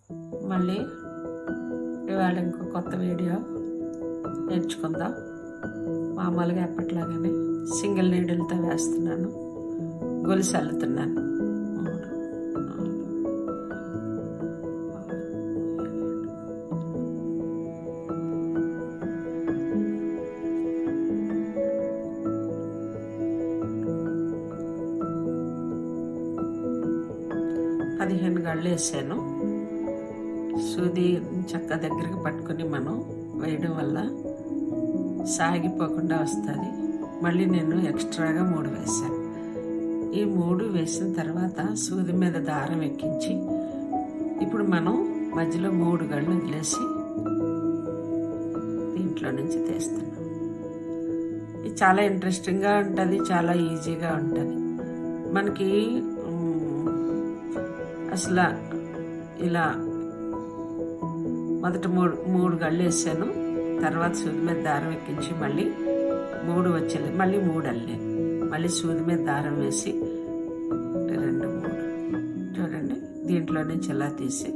మళ్ళీ ఇవాళ ఇంకో కొత్త వీడియో నేర్చుకుందాం. మామూలుగా ఎప్పట్లాగానే సింగిల్ నీడిల్తో వేస్తున్నాను, గొలుసు అల్లుతున్నాను. 15 గళ్ళు వేసాను. సూది చక్క దగ్గరికి పట్టుకుని మనం వేయడం వల్ల సాగిపోకుండా వస్తుంది. మళ్ళీ నేను ఎక్స్ట్రాగా 3 వేసాను. ఈ 3 వేసిన తర్వాత సూది మీద దారం ఎక్కించి ఇప్పుడు మనం మధ్యలో 3 గళ్ళు వదిలేసి దీంట్లో నుంచి తీస్తున్నాం. ఇది చాలా ఇంట్రెస్టింగ్గా ఉంటుంది, చాలా ఈజీగా ఉంటుంది. మనకి అసలు ఇలా మొదట 3 గళ్ళు వేసాను. తర్వాత సూది మీద దారం ఎక్కించి మళ్ళీ 3 వచ్చేది, మళ్ళీ 3 అల్లాను. మళ్ళీ సూది మీద దారం వేసి 2 3 చూడండి. దీంట్లో నుంచి ఇలా తీసి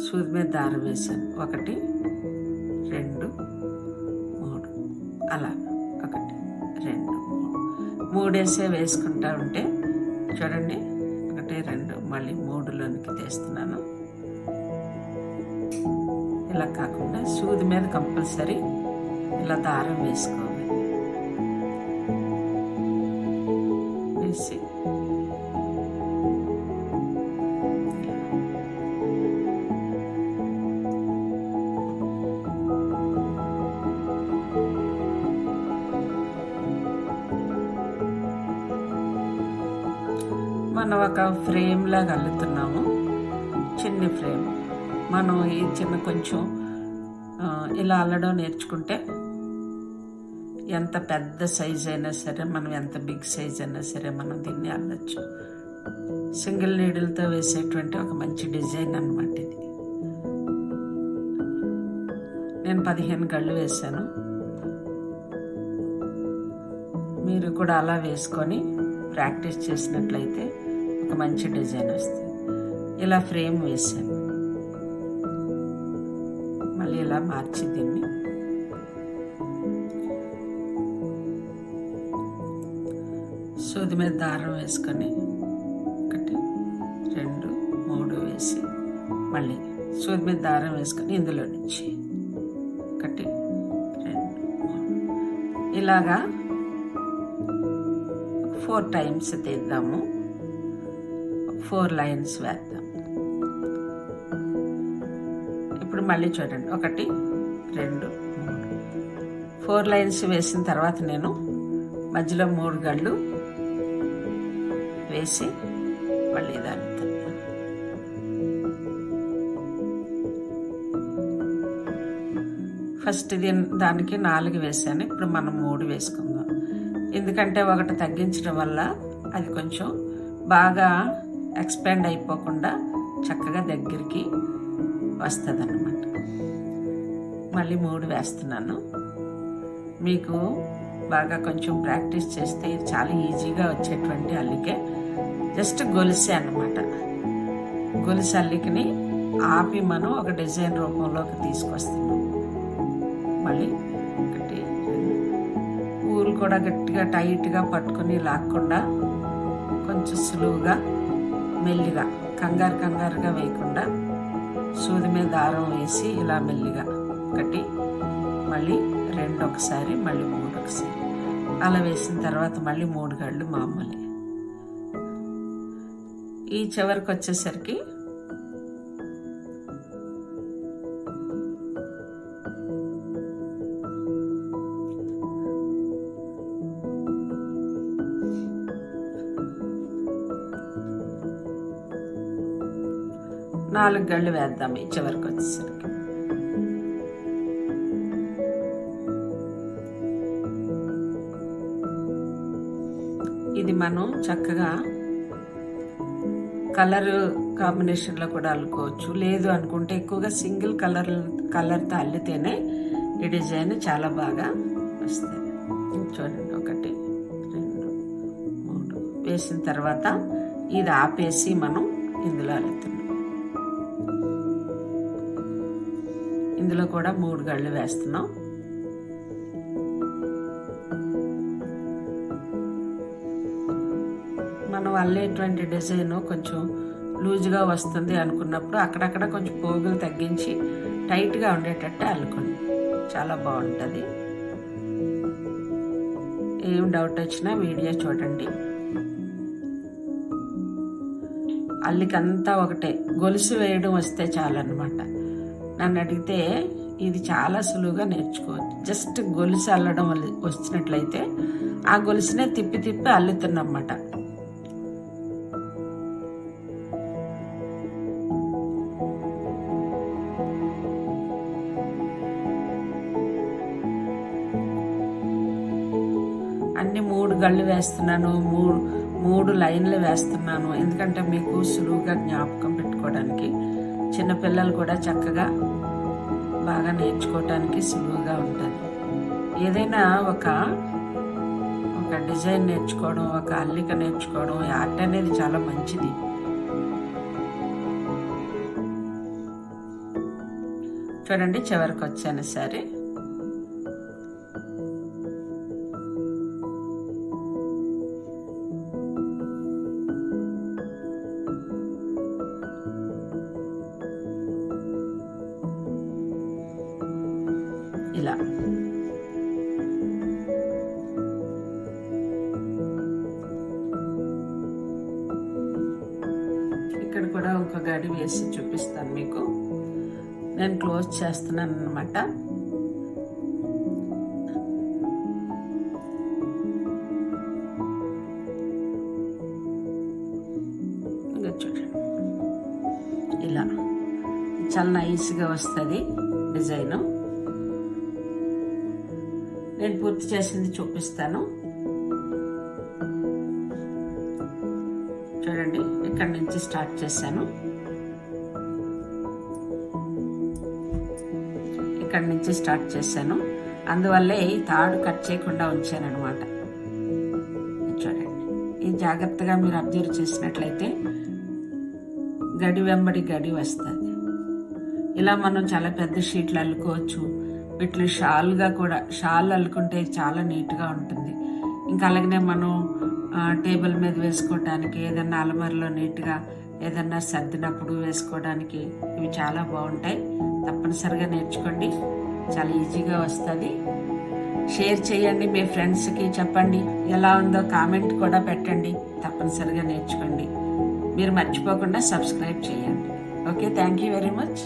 సూది మీద దారం వేసాను. 1 2 3 అలా 1 2 3 వేసే వేసుకుంటా ఉంటే చూడండి 1 2 మళ్ళీ 3లోనికి తీస్తున్నాను. ఇలా కాకుండా సూది మీద కంపల్సరీ ఇలా దారం వేసుకోవాలి. వేసి మనం ఒక ఫ్రేమ్ లాగా అల్లుతున్నాము, చిన్న ఫ్రేమ్. మనం ఈ చిన్న కొంచెం ఇలా అల్లడం నేర్చుకుంటే ఎంత పెద్ద సైజ్ అయినా సరే, మనం ఎంత బిగ్ సైజ్ అయినా సరే మనం దీన్ని అల్లచ్చు. సింగిల్ నీడిల్తో వేసేటువంటి ఒక మంచి డిజైన్ అన్నమాట ఇది. నేను 15 గళ్ళు వేసాను. మీరు కూడా అలా వేసుకొని ప్రాక్టీస్ చేసినట్లయితే ఒక మంచి డిజైన్ వస్తుంది. ఇలా ఫ్రేమ్ వేసాను. మళ్ళీ ఇలా మార్చి దీన్ని సూది మీద దారం వేసుకొని 1 2 3 వేసి మళ్ళీ సూది మీద దారం వేసుకొని ఇందులో నుంచి 1 2 3 ఇలాగా 4 టైమ్స్ తీద్దాము. 4 లైన్స్ వేద్దాం. ఇప్పుడు మళ్ళీ చూడండి 1 2 3 4 లైన్స్ వేసిన తర్వాత నేను మధ్యలో 3 గళ్ళు వేసి మళ్ళీ దాన్ని ఫస్ట్ దానికి 4 వేసాను. ఇప్పుడు మనం 3 వేసుకుందాం. ఎందుకంటే 1 తగ్గించడం వల్ల అది కొంచెం బాగా ఎక్స్పాండ్ అయిపోకుండా చక్కగా దగ్గరికి వస్తుంది అన్నమాట. మళ్ళీ 3 వేస్తున్నాను. మీకు బాగా కొంచెం ప్రాక్టీస్ చేస్తే చాలా ఈజీగా వచ్చేటువంటి అల్లికే జస్ట్ గొలుసే అన్నమాట. గొలుసు అల్లికని ఆపి మనం ఒక డిజైన్ రూపంలోకి తీసుకొస్తున్నాం. మళ్ళీ 1 ఊరు కూడా గట్టిగా టైట్గా పట్టుకొని లాక్కుండా కొంచెం సులువుగా మెల్లిగా కంగారుగా వేయకుండా సూది మీద దారం వేసి ఇలా మెల్లిగా 1 మళ్ళీ 2 ఒకసారి మళ్ళీ 3 ఒకసారి అలా వేసిన తర్వాత మళ్ళీ 3 గళ్ళు మామూలు. ఈ చివరికి వచ్చేసరికి నాలుగు గళ్ళు వేద్దాం. ఈ చివరికి వచ్చేసరికి ఇది మనం చక్కగా కలర్ కాంబినేషన్లో కూడా అల్లుకోవచ్చు. లేదు అనుకుంటే ఎక్కువగా సింగిల్ కలర్తో అల్లితేనే ఈ డిజైన్ చాలా బాగా వస్తుంది. చూడండి 1 2 3 వేసిన తర్వాత ఇది ఆపేసి మనం ఇందులో అల్లుతున్నాం. ఇందులో కూడా 3 గళ్ళు వేస్తున్నాం. మనం అల్లేటువంటి డిజైన్ కొంచెం లూజ్గా వస్తుంది అనుకున్నప్పుడు అక్కడక్కడ కొంచెం పోగులు తగ్గించి టైట్గా ఉండేటట్టు అల్లుకోండి, చాలా బాగుంటుంది. ఏం డౌట్ వచ్చినా వీడియో చూడండి. అల్లికంతా ఒకటే, గొలుసు వేయడం వస్తే చాలన్నమాట. నన్ను అడిగితే ఇది చాలా సులువుగా నేర్చుకోవచ్చు. జస్ట్ గొలుసు అల్లడం వచ్చినట్లయితే ఆ గొలుసునే తిప్పి తిప్పి అల్లుతున్నమాట. అన్ని 3 గళ్ళు వేస్తున్నాను, 3 లైన్లు వేస్తున్నాను. ఎందుకంటే మీకు సులువుగా జ్ఞాపకం పెట్టుకోవడానికి, చిన్నపిల్లలు కూడా చక్కగా బాగా నేర్చుకోవటానికి సులువుగా ఉంటుంది. ఏదైనా ఒక డిజైన్ నేర్చుకోవడం, ఒక అల్లిక నేర్చుకోవడం, ఆర్ట్ అనేది చాలా మంచిది. చూడండి, చివరికి వచ్చాను సరే. ఇలా ఇక్కడ కూడా ఒక గడి వేసి చూపిస్తాను మీకు. నేను క్లోజ్ చేస్తున్నాను అన్నమాట. ఇంకా చూడండి, ఇలా చాలా నైస్గా వస్తుంది డిజైను. నేను పూర్తి చేసింది చూపిస్తాను. చూడండి, ఇక్కడ నుంచి స్టార్ట్ చేశాను. అందువల్లే ఈ తాడు కట్ చేయకుండా ఉంచాను అనమాట. చూడండి, ఇది జాగ్రత్తగా మీరు అబ్జర్వ్ చేసినట్లయితే గడి వెంబడి గడి వస్తుంది. ఇలా మనం చాలా పెద్ద షీట్లు అల్లుకోవచ్చు. వీటిని షాల్ అల్లుకుంటే చాలా నీట్గా ఉంటుంది. ఇంకా అలాగనే మనం టేబుల్ మీద వేసుకోవడానికి, ఏదన్నా అలమరలో నీట్గా ఏదన్నా సర్దినప్పుడు వేసుకోవడానికి ఇవి చాలా బాగుంటాయి. తప్పనిసరిగా నేర్చుకోండి, చాలా ఈజీగా వస్తుంది. షేర్ చేయండి, మీ ఫ్రెండ్స్కి చెప్పండి. ఎలా ఉందో కామెంట్ కూడా పెట్టండి. తప్పనిసరిగా నేర్చుకోండి. మీరు మర్చిపోకుండా సబ్స్క్రైబ్ చేయండి. Okay, thank you very much.